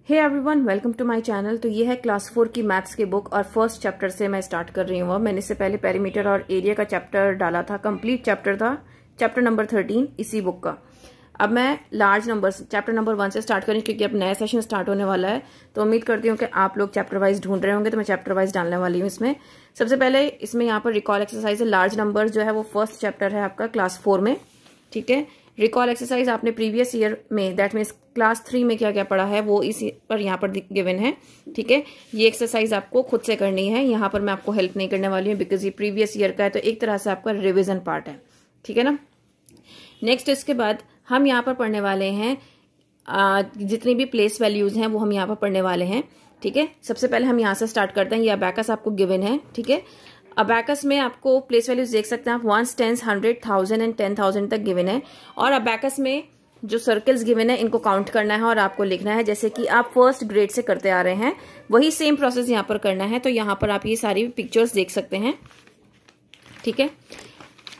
Hey everyone, welcome to my channel. तो ये है क्लास 4 की मैथ्स की बुक और फर्स्ट चैप्टर से मैं स्टार्ट कर रही हूँ। अब मैंने इससे पहले पेरीमीटर और एरिया का चैप्टर डाला था, कंप्लीट चैप्टर था, चैप्टर नंबर 13 इसी बुक का। अब मैं लार्ज नंबर्स चैप्टर नंबर 1 से स्टार्ट करूँ क्योंकि अब नया सेशन स्टार्ट होने वाला है। तो उम्मीद करती हूँ कि आप लोग चैप्टर वाइज ढूंढ रहे होंगे, तो मैं चैप्टर वाइज डालने वाली हूँ इसमें। सबसे पहले इसमें यहाँ पर रिकॉल एक्सरसाइज है। लार्ज नंबर जो है वो फर्स्ट चैप्टर है आपका क्लास 4 में, ठीक है। रिकॉल एक्सरसाइज आपने प्रीवियस ईयर में, दैट मीन्स क्लास 3 में क्या क्या पढ़ा है वो इसी पर यहाँ पर गिवन है, ठीक है। ये एक्सरसाइज आपको खुद से करनी है, यहाँ पर मैं आपको हेल्प नहीं करने वाली हूँ बिकॉज ये प्रीवियस ईयर का है, तो एक तरह से आपका रिविजन पार्ट है, ठीक है ना। नेक्स्ट इसके बाद हम यहाँ पर पढ़ने वाले हैं जितनी भी प्लेस वैल्यूज हैं वो हम यहाँ पर पढ़ने वाले हैं, ठीक है। सबसे पहले हम यहाँ से स्टार्ट करते हैं। ये अबैकस आपको गिवन है, ठीक है। अबैकस में आपको प्लेस वैल्यूज देख सकते हैं आप, 1, 10, 100, 1000 एंड 10,000 तक गिवन है। और अबैकस में जो सर्कल्स गिवन है इनको काउंट करना है और आपको लिखना है, जैसे कि आप फर्स्ट ग्रेड से करते आ रहे हैं वही सेम प्रोसेस यहाँ पर करना है। तो यहाँ पर आप ये सारी पिक्चर्स देख सकते हैं, ठीक है।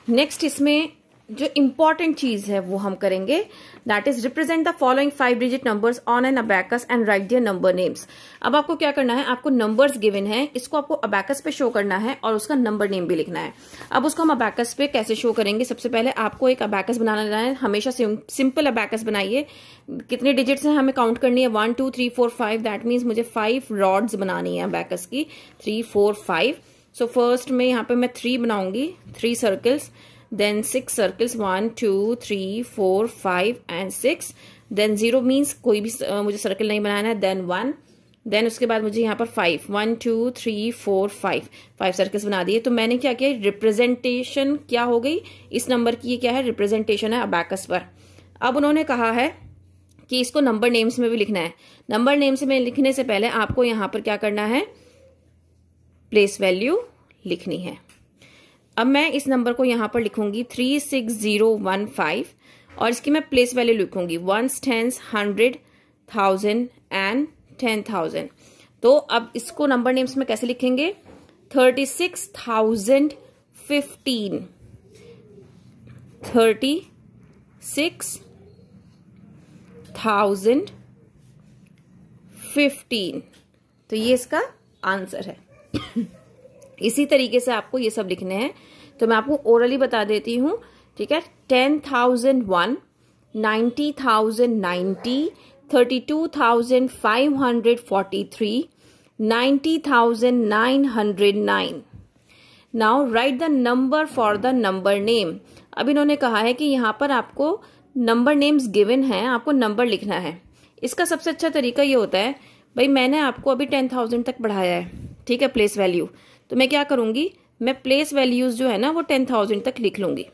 नेक्स्ट इसमें जो इंपॉर्टेंट चीज है वो हम करेंगे, that is represent the following 5 digit numbers on an abacus and write their number names. अब आपको क्या करना है, आपको नंबर्स गिवन है, इसको आपको अबैकस पे शो करना है और उसका नंबर नेम भी लिखना है। अब उसको हम अबैकस पे कैसे शो करेंगे, सबसे पहले आपको एक अबैकस बनाना है। हमेशा सिंपल अबैकस बनाइए। कितने डिजिट्स हैं हमें काउंट करनी है, 1 2 3 4 5, दैट मीन्स मुझे 5 रॉड्स बनानी है अबैकस की, 3 4 5। सो फर्स्ट में यहाँ पे मैं 3 बनाऊंगी, 3 circles, then 6 circles, 1 2 3 4 5 and 6, then 0 means कोई भी मुझे सर्कल नहीं बनाना है, then 1, then उसके बाद मुझे यहाँ पर 5, 1 2 3 4 5 सर्कल्स बना दिए। तो मैंने क्या किया, रिप्रेजेंटेशन क्या हो गई इस नंबर की, ये क्या है, रिप्रेजेंटेशन है अबैकस पर। अब उन्होंने कहा है कि इसको नंबर नेम्स में भी लिखना है। नंबर नेम्स में लिखने से पहले आपको यहाँ पर क्या करना है, प्लेस वैल्यू लिखनी है। अब मैं इस नंबर को यहां पर लिखूंगी 36015 और इसकी मैं प्लेस वैल्यू लिखूंगी 1, 10, 100, 1000 एंड 10,000। तो अब इसको नंबर नेम्स में कैसे लिखेंगे, 36,015, 36,015। तो ये इसका आंसर है। इसी तरीके से आपको ये सब लिखने हैं, तो मैं आपको ओरली बता देती हूं, ठीक है। 10,001, 90,090, 32,543, 90,909। Now write the number for the number name. अब इन्होंने कहा है कि यहां पर आपको नंबर नेम्स गिवन है, आपको नंबर लिखना है। इसका सबसे अच्छा तरीका ये होता है, भाई मैंने आपको अभी 10,000 तक बढ़ाया है, ठीक है, प्लेस वैल्यू। तो मैं क्या करूंगी, मैं प्लेस वैल्यूज जो है ना वो 10,000 तक लिख लूंगी,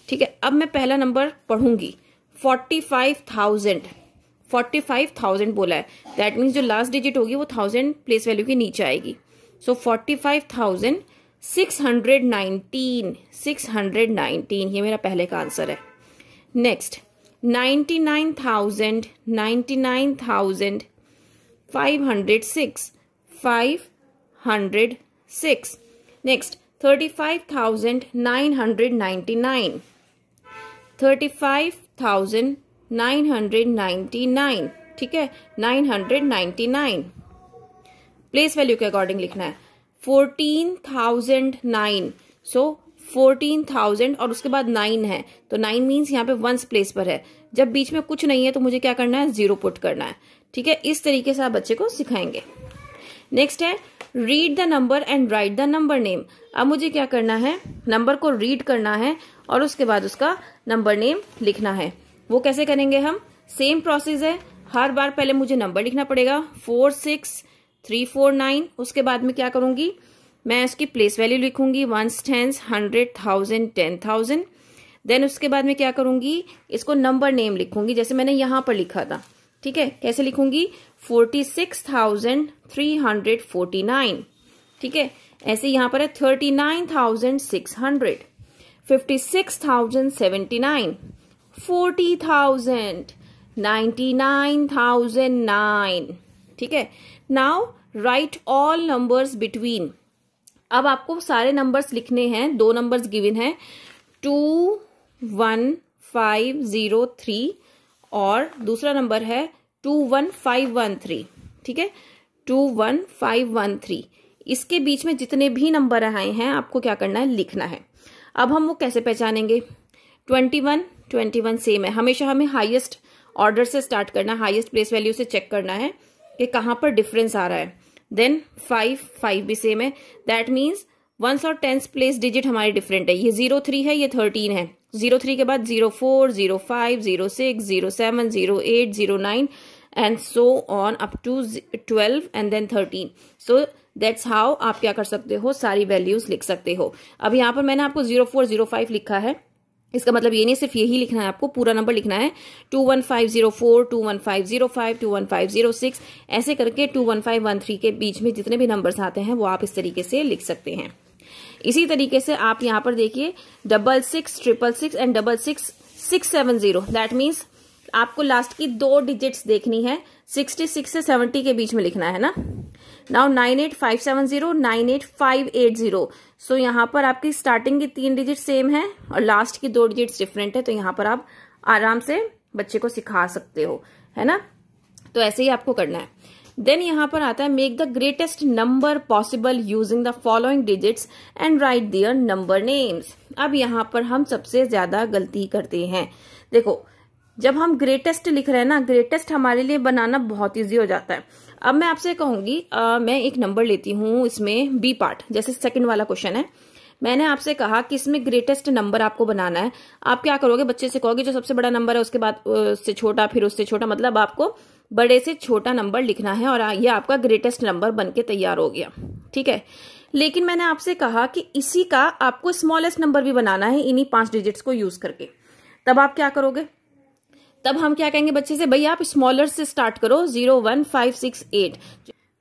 ठीक है। अब मैं पहला नंबर पढ़ूंगी, 45,000 बोला है, दैट मीन्स जो लास्ट डिजिट होगी वो 1000 प्लेस वैल्यू के नीचे आएगी। सो 45,619 ये मेरा पहले का आंसर है। नेक्स्ट 99,506 नेक्स्ट 35,999, 35,999, ठीक है, 999 प्लेस वैल्यू के अकॉर्डिंग लिखना है। 14,009, सो 14,000 और उसके बाद 9 है, तो 9 मीन्स यहाँ पे 1 प्लेस पर है। जब बीच में कुछ नहीं है तो मुझे क्या करना है, 0 पुट करना है, ठीक है। इस तरीके से आप बच्चे को सिखाएंगे। नेक्स्ट है read the number and right the number name. अब मुझे क्या करना है, नंबर को रीड करना है और उसके बाद उसका नंबर नेम लिखना है। वो कैसे करेंगे हम, सेम प्रोसेस है, हर बार पहले मुझे नंबर लिखना पड़ेगा 46349। उसके बाद में क्या करूंगी, मैं इसकी प्लेस वैल्यू लिखूंगी 1, 10, 100, 1000, 10,000। देन उसके बाद में क्या करूंगी, इसको नंबर नेम लिखूंगी, जैसे मैंने यहां पर लिखा था, ठीक है। कैसे लिखूंगी, 46,349, ठीक है। ऐसे यहां पर है 39,600, 56,079, 40,000, 99,009, ठीक है। Now right all numbers between. अब आपको सारे नंबर्स लिखने हैं, 2 नंबर्स गिवन है, 21503 और दूसरा नंबर है 21513, ठीक है, 21513, इसके बीच में जितने भी नंबर आए हैं आपको क्या करना है, लिखना है। अब हम वो कैसे पहचानेंगे, 21 सेम है, हमेशा हमें हाईएस्ट ऑर्डर से स्टार्ट करना है, हाईएस्ट प्लेस वैल्यू से चेक करना है कि कहाँ पर डिफरेंस आ रहा है। देन 5 भी सेम है, दैट मीन्स 1s और 10s प्लेस डिजिट हमारे डिफरेंट है, ये 03 है, ये 13 है, 03 के बाद 04, 05, 06, 07, 08, 09 and so on up to 12 and then 13। So that's how आप क्या कर सकते हो, सारी वैल्यूज लिख सकते हो। अब यहाँ पर मैंने आपको 04, 05 लिखा है, इसका मतलब ये नहीं सिर्फ यही लिखना है, आपको पूरा नंबर लिखना है, 21504, 21505, 21506, ऐसे करके 21513 के बीच में जितने भी नंबर्स आते हैं वो आप इस तरीके से लिख सकते हैं। इसी तरीके से आप यहाँ पर देखिए 6666 एंड 66670, दैट मीन्स आपको लास्ट की 2 डिजिट्स देखनी है, 66 से 70 के बीच में लिखना है ना। नाउ 98570, 98580, सो यहाँ पर आपकी स्टार्टिंग की 3 डिजिट सेम है और लास्ट की 2 डिजिट्स डिफरेंट है, तो यहाँ पर आप आराम से बच्चे को सिखा सकते हो, है ना। तो ऐसे ही आपको करना है। देन यहाँ पर आता है make the greatest number possible using the following digits and write their number names. अब यहाँ पर हम सबसे ज्यादा गलती करते हैं। देखो जब हम ग्रेटेस्ट लिख रहे हैं ना, ग्रेटेस्ट हमारे लिए बनाना बहुत इजी हो जाता है। अब मैं आपसे कहूंगी मैं एक नंबर लेती हूँ, इसमें बी पार्ट, जैसे सेकंड वाला क्वेश्चन है, मैंने आपसे कहा कि इसमें ग्रेटेस्ट नंबर आपको बनाना है। आप क्या करोगे, बच्चे से कहोगे जो सबसे बड़ा नंबर है उसके बाद उससे छोटा, फिर उससे छोटा, मतलब आपको बड़े से छोटा नंबर लिखना है और ये आपका ग्रेटेस्ट नंबर बनके तैयार हो गया, ठीक है। लेकिन मैंने आपसे कहा कि इसी का आपको स्मॉलेस्ट नंबर भी बनाना है इन्हीं 5 डिजिट्स को यूज करके। तब आप क्या करोगे, तब हम क्या कहेंगे बच्चे से, भाई आप स्मॉलर से स्टार्ट करो, 01568।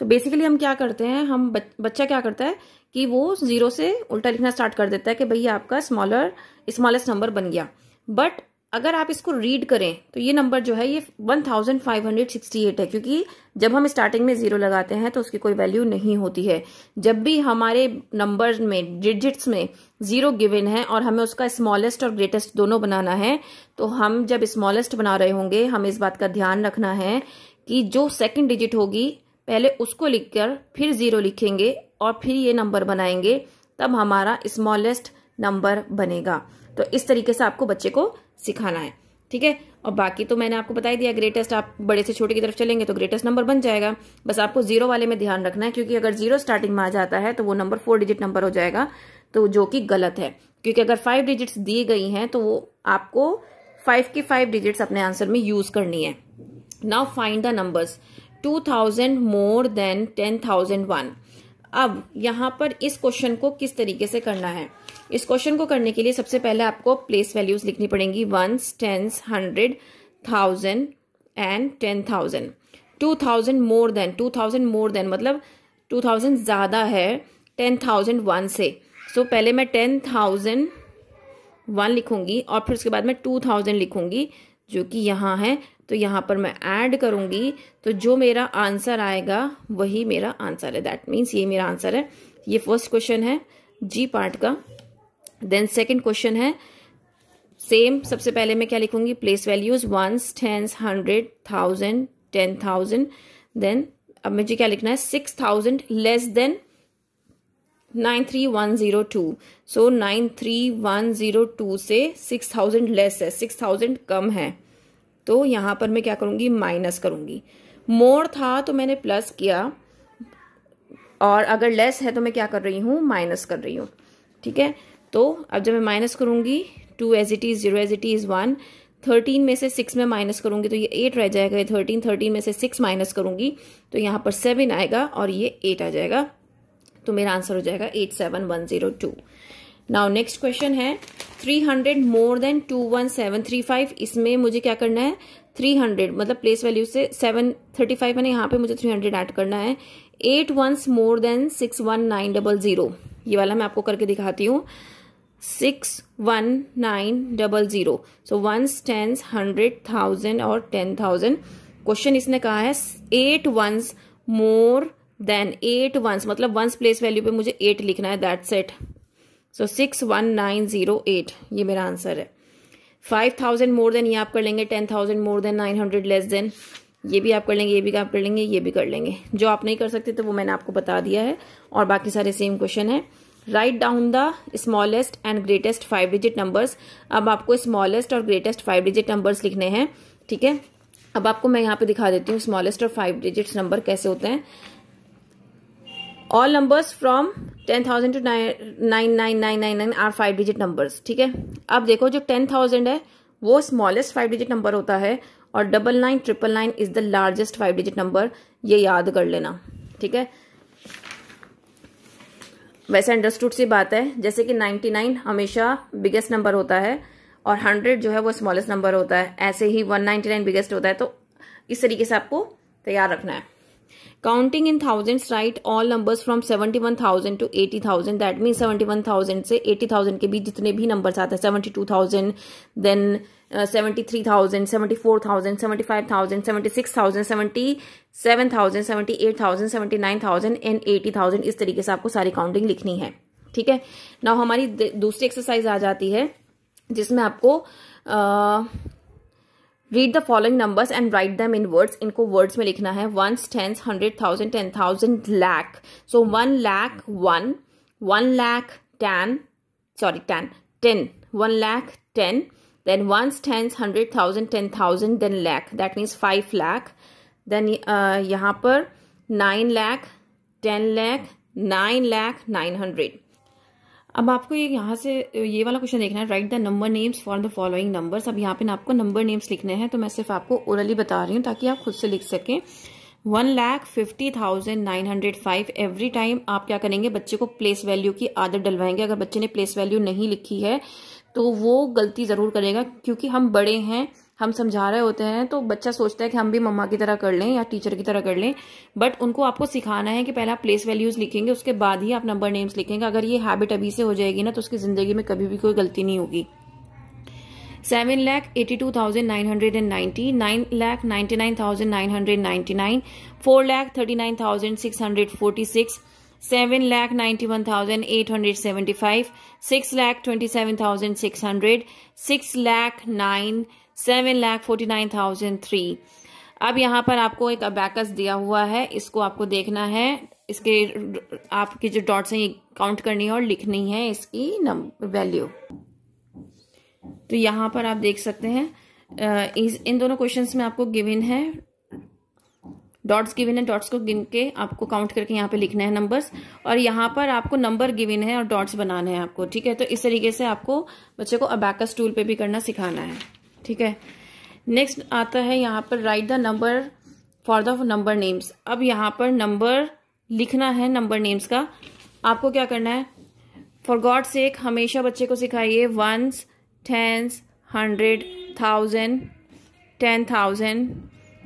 तो बेसिकली हम क्या करते हैं, हम बच्चा क्या करता है कि वो 0 से उल्टा लिखना स्टार्ट कर देता है कि भैया आपका स्मॉलेस्ट नंबर बन गया। बट अगर आप इसको रीड करें तो ये नंबर जो है ये 1568 है, क्योंकि जब हम स्टार्टिंग में 0 लगाते हैं तो उसकी कोई वैल्यू नहीं होती है। जब भी हमारे नंबर में डिजिट्स में 0 गिवन है और हमें उसका स्मॉलेस्ट और ग्रेटेस्ट दोनों बनाना है, तो हम जब स्मॉलेस्ट बना रहे होंगे हमें इस बात का ध्यान रखना है कि जो सेकंड डिजिट होगी पहले उसको लिखकर फिर 0 लिखेंगे और फिर ये नंबर बनाएंगे, तब हमारा स्मॉलेस्ट नंबर बनेगा। तो इस तरीके से आपको बच्चे को सिखाना है, ठीक है। और बाकी तो मैंने आपको बता ही दिया, ग्रेटेस्ट आप बड़े से छोटे की तरफ चलेंगे तो ग्रेटेस्ट नंबर बन जाएगा। बस आपको 0 वाले में ध्यान रखना है, क्योंकि अगर 0 स्टार्टिंग में आ जाता है तो वो नंबर 4 डिजिट नंबर हो जाएगा, तो जो कि गलत है। क्योंकि अगर 5 डिजिट्स दी गई हैं तो वो आपको 5 की 5 डिजिट्स अपने आंसर में यूज करनी है। Now find the numbers, 2000 more than 10,001। अब यहाँ पर इस क्वेश्चन को किस तरीके से करना है, इस क्वेश्चन को करने के लिए सबसे पहले आपको प्लेस वैल्यूज लिखनी पड़ेंगी, 1s, 10s, 100, 1000 and 10,000। 2000 more than मतलब 2000 ज्यादा है 10,001 से। सो पहले मैं 10,001 लिखूंगी और फिर उसके बाद मैं 2000 लिखूंगी, जो कि यहाँ है। तो यहाँ पर मैं ऐड करूंगी, तो जो मेरा आंसर आएगा वही मेरा आंसर है, दैट मीन्स ये मेरा आंसर है। ये फर्स्ट क्वेश्चन है जी पार्ट का। देन सेकंड क्वेश्चन है सेम, सबसे पहले मैं क्या लिखूंगी, place values 1s, 10s, 100, 1000, 10,000। Then अब मुझे क्या लिखना है, 6,000 लेस देन 93102। सो 93102 से 6,000 लेस है, 6,000 कम है, तो यहां पर मैं क्या करूंगी, माइनस करूंगी। मोर था तो मैंने प्लस किया, और अगर लेस है तो मैं क्या कर रही हूं, माइनस कर रही हूं, ठीक है। तो अब जब मैं माइनस करूंगी, 2 as it is, 0 as it is, 1, 13 में से 6 में माइनस करूंगी तो ये 8 रह जाएगा, ये 13 में से 6 माइनस करूंगी तो यहाँ पर 7 आएगा और ये 8 आ जाएगा, तो मेरा आंसर हो जाएगा 87102। नाउ नेक्स्ट क्वेश्चन है 300 मोर देन 21735। इसमें मुझे क्या करना है, 300 मतलब प्लेस वैल्यू से 735 है ना, यहाँ पे मुझे 300 ऐड करना है। 8 1s मोर देन 61900, ये वाला मैं आपको करके दिखाती हूँ, 61900। सो 1s, 10s, 100, 1000 और 10,000। क्वेश्चन इसने कहा है 8 1s मोर देन, 8 1s मतलब 1s प्लेस वैल्यू पे मुझे 8 लिखना है, दैट्स इट। सो 61908 ये मेरा आंसर है। 5,000 मोर देन, ये आप कर लेंगे 10,000 मोर देन 900 लेस देन, ये भी आप कर लेंगे, ये भी आप कर लेंगे, ये भी कर लेंगे। जो आप नहीं कर सकते तो वो मैंने आपको बता दिया है, और बाकी सारे सेम क्वेश्चन है। Write down the smallest and greatest 5 digit numbers. अब आपको स्मॉलेस्ट और ग्रेटेस्ट 5 डिजिट नंबर्स लिखने हैं, ठीक है। अब आपको मैं यहाँ पे दिखा देती हूँ स्मॉलेस्ट और 5 डिजिट नंबर कैसे होते हैं। All numbers from 10,000 to 99999 are 5 digit numbers, ठीक है। अब देखो जो 10,000 है वो स्मॉलेस्ट 5 डिजिट नंबर होता है, और 999999 is the largest 5 digit number, ये याद कर लेना, ठीक है। वैसे अंडरस्टूड सी बात है, जैसे कि 99 हमेशा बिगेस्ट नंबर होता है और 100 जो है वो स्मॉलेस्ट नंबर होता है, ऐसे ही 199 बिगेस्ट होता है। तो इस तरीके से आपको तैयार रखना है। Counting in thousands, right all numbers from 71,000 to 80,000। That mean 71,000 से 80,000 के बीच जितने भी नंबर्स आते हैं, 72,000, देन 73,000, 74,000, 75,000, 76,000, 77,000, 78,000, 79,000 एंड 80,000, इस तरीके से आपको सारी काउंटिंग लिखनी है, ठीक है। नाउ हमारी दूसरी एक्सरसाइज आ जाती है जिसमें आपको read the following numbers and write them in words. इनको वर्ड्स में लिखना है। 1s, 10s, 100,000, 10,000, lakh। So 1 lakh 1, 1 lakh 10, 10, 1 lakh 10, then 1s, 10s, 100,000, 10,000, then lakh, that means 5 lakh। then यहाँ पर 9 lakh, 10 lakh, 9 lakh 900। अब आपको ये यहाँ से ये वाला क्वेश्चन देखना है, right the number names for the following numbers. अब यहाँ पे ना आपको नंबर नेम्स लिखने हैं, तो मैं सिर्फ आपको ओरली बता रही हूँ ताकि आप खुद से लिख सकें। 1,50,905। एवरी टाइम आप क्या करेंगे, बच्चे को प्लेस वैल्यू की आदत डलवाएंगे। अगर बच्चे ने प्लेस वैल्यू नहीं लिखी है तो वो गलती जरूर करेगा, क्योंकि हम बड़े हैं, हम समझा रहे होते हैं, तो बच्चा सोचता है कि हम भी मम्मा की तरह कर लें या टीचर की तरह कर लें। बट उनको आपको सिखाना है कि पहले आप प्लेस वैल्यूज लिखेंगे, उसके बाद ही आप नंबर नेम्स लिखेंगे। अगर ये हैबिट अभी से हो जाएगी ना तो उसकी जिंदगी में कभी भी कोई गलती नहीं होगी। 7,82,990, 9,99,999, 4,39,646, 7,91,875, 6,27,600, 6,09,000, 7,49,003। अब यहाँ पर आपको एक अबैकस दिया हुआ है, इसको आपको देखना है। इसके आपके जो डॉट्स हैं ये काउंट करनी है और लिखनी है इसकी वैल्यू। तो यहाँ पर आप देख सकते हैं इन दोनों क्वेश्चंस में आपको गिवन है, डॉट्स गिवन है, डॉट्स को गिन के आपको काउंट करके यहाँ पे लिखना है नंबर्स, और यहाँ पर आपको नंबर गिवन है और डॉट्स बनाने हैं आपको, ठीक है। तो इस तरीके से आपको बच्चे को अबैकस टूल पे भी करना सिखाना है, ठीक है। नेक्स्ट आता है यहाँ पर right the number for the number names. अब यहाँ पर नंबर लिखना है, नंबर नेम्स का आपको क्या करना है, फॉर गॉड सेक हमेशा बच्चे को सिखाइए 1s, 10s, 100, 1000, 10,000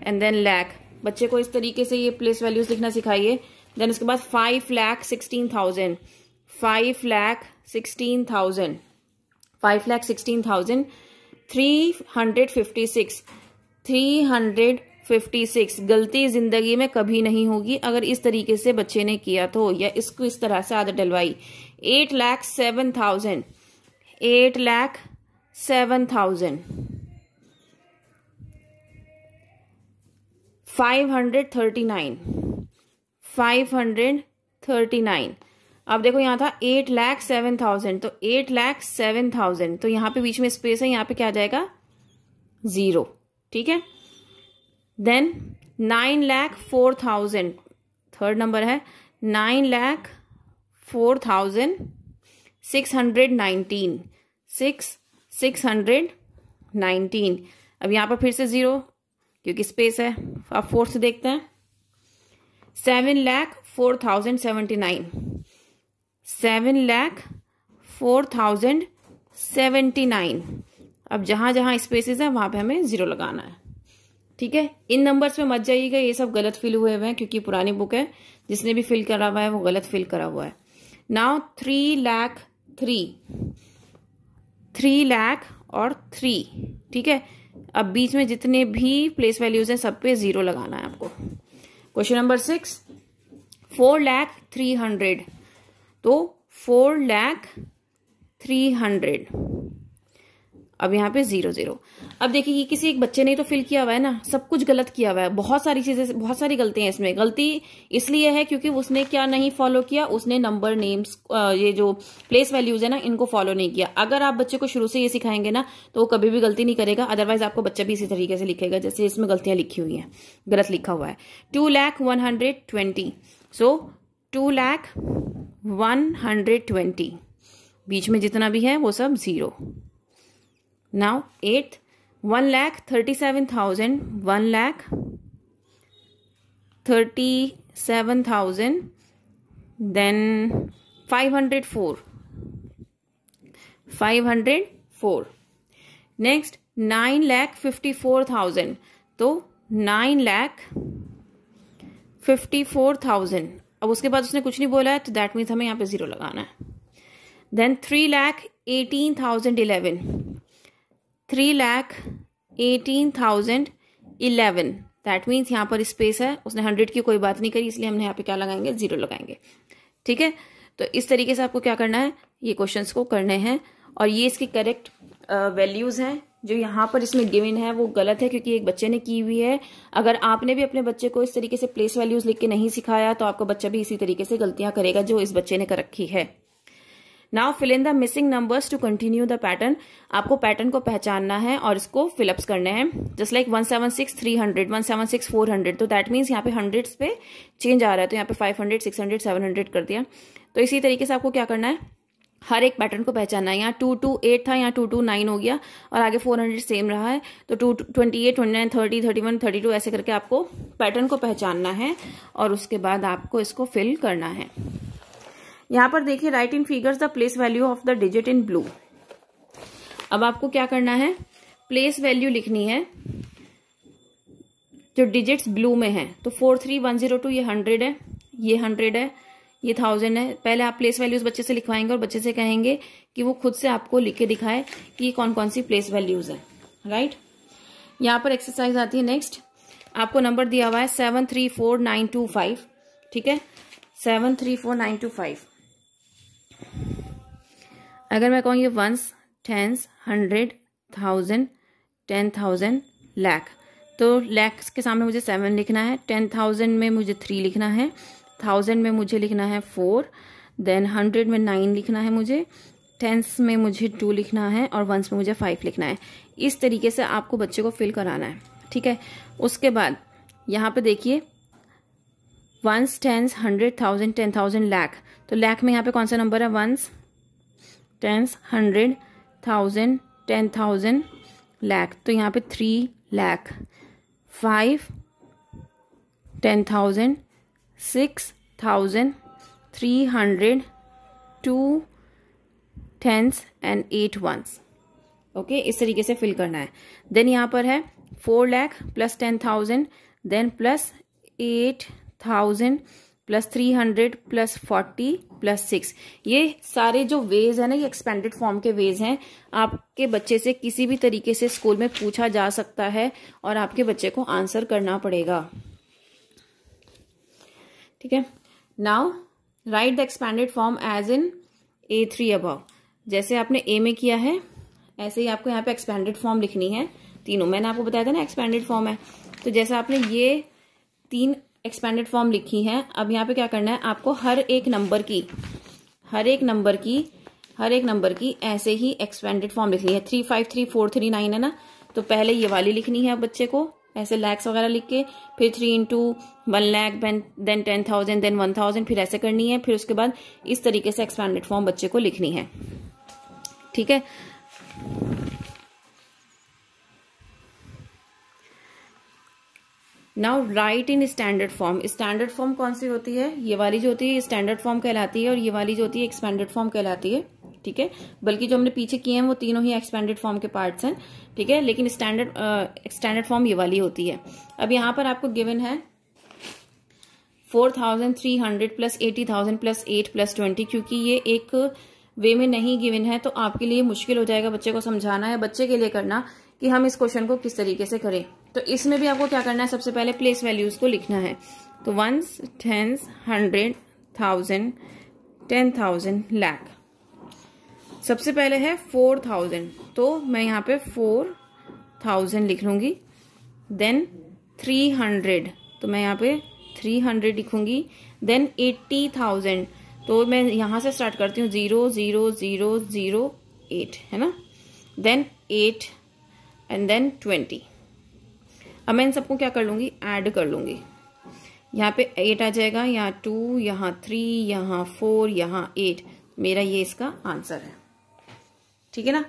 and then lakh। बच्चे को इस तरीके से ये प्लेस वैल्यूज लिखना सिखाइए। देन उसके बाद 5,16,000, 5,16,000, 5,16,000, 356, 356। गलती जिंदगी में कभी नहीं होगी अगर इस तरीके से बच्चे ने किया तो, या इसको इस तरह से आदत डलवाई। 8,07,000, 8,07,000, 539, 539। अब देखो यहाँ था 8,07,000, तो 8,07,000, तो यहाँ पे बीच में स्पेस है, यहाँ पे क्या आ जाएगा 0, ठीक है। देन 9,04,000, थर्ड नंबर है 9,04,619, 619। अब यहाँ पर फिर से 0 क्योंकि स्पेस है। अब फोर्थ से देखते हैं 7,04,079, 7,04,079। अब जहां जहां स्पेसेस है वहां पे हमें 0 लगाना है, ठीक है। इन नंबर्स में मत जाइएगा, ये सब गलत फिल हुए हुए हैं क्योंकि पुरानी बुक है, जिसने भी फिल करा हुआ है वो गलत फिल करा हुआ है। नाउ 3 लाख और 3, ठीक है। अब बीच में जितने भी प्लेस वैल्यूज हैं सब पे 0 लगाना है आपको। क्वेश्चन नंबर 6, 4,03,000, तो 4,03,000। अब यहाँ पे 0 0। अब देखिए ये किसी एक बच्चे ने तो फिल किया हुआ है ना, सब कुछ गलत किया हुआ है, बहुत सारी चीजें, बहुत सारी गलतियां इसमें। गलती इसलिए है क्योंकि उसने क्या नहीं फॉलो किया, उसने नंबर नेम्स, ये जो प्लेस वैल्यूज है ना, इनको फॉलो नहीं किया। अगर आप बच्चे को शुरू से ये सिखाएंगे ना तो वो कभी भी गलती नहीं करेगा, अदरवाइज आपको बच्चा भी इसी तरीके से लिखेगा जैसे इसमें गलतियां लिखी हुई हैं, गलत लिखा हुआ है। 2,120, सो 2,120, बीच में जितना भी है वो सब 0। Now 8th, 1,37,000, 1,37,000, then 504, 504। नेक्स्ट 9,54,000, तो 9,54,000। अब उसके बाद उसने कुछ नहीं बोला है तो दैट मीन्स हमें यहाँ पे 0 लगाना है। देन 3,18,011, 3,18,011, दैट मीन्स यहाँ पर स्पेस है, उसने 100 की कोई बात नहीं करी, इसलिए हमने यहाँ पे क्या लगाएंगे, 0 लगाएंगे। ठीक है, तो इस तरीके से आपको क्या करना है, ये क्वेश्चंस को करने हैं। और ये इसकी करेक्ट वैल्यूज हैं। जो यहाँ पर इसमें गिवन है वो गलत है क्योंकि एक बच्चे ने की हुई है। अगर आपने भी अपने बच्चे को इस तरीके से प्लेस वैल्यूज लिख के नहीं सिखाया तो आपका बच्चा भी इसी तरीके से गलतियां करेगा जो इस बच्चे ने कर रखी है। Now fill in the missing numbers to continue the pattern. आपको पैटर्न को पहचानना है और इसको फिलअप्स करने हैं। जस्ट लाइक 176,300, 176,400, तो दैट मीन्स यहाँ पे हंड्रेड्स पे चेंज आ रहा है, तो यहाँ पे 500, 600, 700 कर दिया। तो इसी तरीके से आपको क्या करना है, हर एक पैटर्न को पहचानना है। यहाँ 228 था, यहाँ 229 हो गया और आगे 400 सेम रहा है, तो 228, 29, 30, 31, 32 ऐसे करके आपको पैटर्न को पहचानना है और उसके बाद आपको इसको फिल करना है। यहाँ पर देखिए, right in figures the place value of the digit in blue. अब आपको क्या करना है, प्लेस वैल्यू लिखनी है जो डिजिट्स ब्लू में है। तो 43102 ये 100 है, ये 100 है, ये 1000 है। पहले आप प्लेस वैल्यूज बच्चे से लिखवाएंगे और बच्चे से कहेंगे कि वो खुद से आपको लिख के दिखाए कि कौन कौन सी प्लेस वैल्यूज है। राइट, यहाँ पर एक्सरसाइज आती है। नेक्स्ट आपको नंबर दिया हुआ है 734,925। ठीक है, 734,925। अगर मैं कहूँ ये वंस, टेंस, 100, 1000, 10,000, लाख, तो लैक्स के सामने मुझे 7 लिखना है, 10,000 में मुझे 3 लिखना है, 1000 में मुझे लिखना है 4, देन 100 में 9 लिखना है मुझे, टेंस में मुझे 2 लिखना है और वंस में मुझे 5 लिखना है। इस तरीके से आपको बच्चे को फिल कराना है। ठीक है, उसके बाद यहाँ पे देखिए वंस, टेंस, 100, 1000, 10,000, लाख, तो लाख में यहाँ पे कौन सा नंबर है, वंस, टेंस, 100, 1000, 10,000, लाख, तो यहाँ पे 3 lakh, 5, 10,000, 6,000, 300, 2 tens and 8 ones. Okay, इस तरीके से फिल करना है। देन यहाँ पर है 4 lakh plus 10,000, then plus 8,000 plus 300 plus 40 plus 6। ये सारे जो वेज है ना, ये एक्सपेंडेड फॉर्म के वेज हैं। आपके बच्चे से किसी भी तरीके से स्कूल में पूछा जा सकता है और आपके बच्चे को आंसर करना पड़ेगा। ठीक है, now write the expanded form as in A3 above. जैसे आपने ए में किया है ऐसे ही आपको यहाँ पे एक्सपेंडेड फॉर्म लिखनी है तीनों। मैंने आपको बताया था ना एक्सपेंडेड फॉर्म है, तो जैसे आपने ये 3 एक्सपेंडेड फॉर्म लिखी है, अब यहाँ पे क्या करना है, आपको हर एक नंबर की ऐसे ही एक्सपेंडेड फॉर्म लिखनी है। 353,439 है ना, तो पहले ये वाली लिखनी है बच्चे को ऐसे लैक्स वगैरह लिख के, फिर 3 into 1 लाख, देन 10,000, देन 1,000, फिर ऐसे करनी है। फिर उसके बाद इस तरीके से एक्सपेंडेड फॉर्म बच्चे को लिखनी है। ठीक है, now right in standard form. Standard form कौन सी होती है, ये वाली जो होती है स्टैंडर्ड फॉर्म कहलाती है और ये वाली जो होती है एक्सपेंडेड फॉर्म कहलाती है। ठीक है, बल्कि जो हमने पीछे किए हैं वो तीनों ही एक्सपेंडेड फॉर्म के पार्ट्स हैं। ठीक है, लेकिन स्टैंडर्ड फॉर्म ये वाली होती है। अब यहाँ पर आपको गिवन है 4,300 प्लस 80,000 प्लस 8 प्लस 20। क्योंकि ये एक वे में नहीं गिवन है तो आपके लिए मुश्किल हो जाएगा बच्चे को समझाना है, बच्चे के लिए करना कि हम इस क्वेश्चन को किस तरीके से करें। तो इसमें भी आपको क्या करना है, सबसे पहले प्लेस वैल्यूज को लिखना है। तो वंस, टेंस, 100, 1000, 10,000, लाख। सबसे पहले है 4000, तो मैं यहाँ पे 4000 लिख लूंगी। देन 300, तो मैं यहाँ पे 300 लिखूंगी। देन 80,000, तो मैं यहां से स्टार्ट करती हूँ 00008, है ना। Then 8 and then 20। अब मैं इन सबको क्या कर लूंगी, ऐड कर लूंगी। यहाँ पे 8 आ जाएगा, यहाँ 2, यहाँ 3, यहाँ 4, यहाँ 8। मेरा ये इसका आंसर है, ठीक है ना।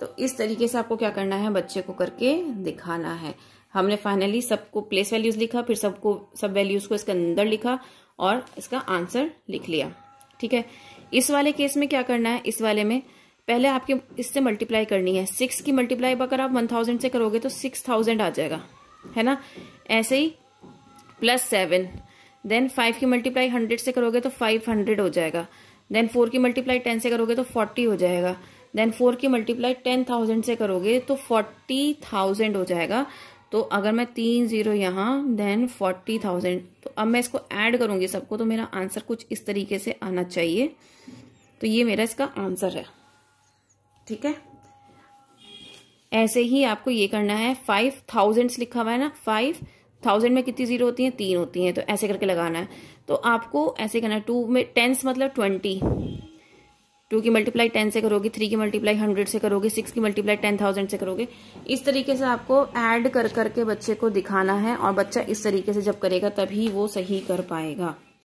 तो इस तरीके से आपको क्या करना है, बच्चे को करके दिखाना है। हमने फाइनली सबको प्लेस वैल्यूज लिखा, फिर सब वैल्यूज को इसके अंदर लिखा और इसका आंसर लिख लिया, ठीक है। इस वाले केस में क्या करना है, इस वाले में पहले आपके इससे मल्टीप्लाई करनी है। 6 की मल्टीप्लाई अगर आप 1000 से करोगे तो 6000 आ जाएगा, है ना। ऐसे ही +7, देन 5 की मल्टीप्लाई 100 से करोगे तो 500 हो जाएगा। देन 4 की मल्टीप्लाई 10 से करोगे तो 40 हो जाएगा। देन 4 की मल्टीप्लाई 10,000 से करोगे तो 40,000 हो जाएगा। तो अगर मैं 3 0 यहाँ, देन 40,000, तो अब मैं इसको ऐड करूंगी सबको, तो मेरा आंसर कुछ इस तरीके से आना चाहिए। तो ये मेरा इसका आंसर है, ठीक है। ऐसे ही आपको ये करना है। 5,000 लिखा हुआ है ना, 5,000 में कितनी जीरो होती हैं, 3 होती हैं, तो ऐसे करके लगाना है। तो आपको ऐसे करना है। 2 में 10 मतलब 20, 2 की मल्टीप्लाई 10 से करोगे, 3 की मल्टीप्लाई 100 से करोगे, 6 की मल्टीप्लाई 10,000 से करोगे। इस तरीके से आपको ऐड कर करके बच्चे को दिखाना है, और बच्चा इस तरीके से जब करेगा तभी वो सही कर पाएगा।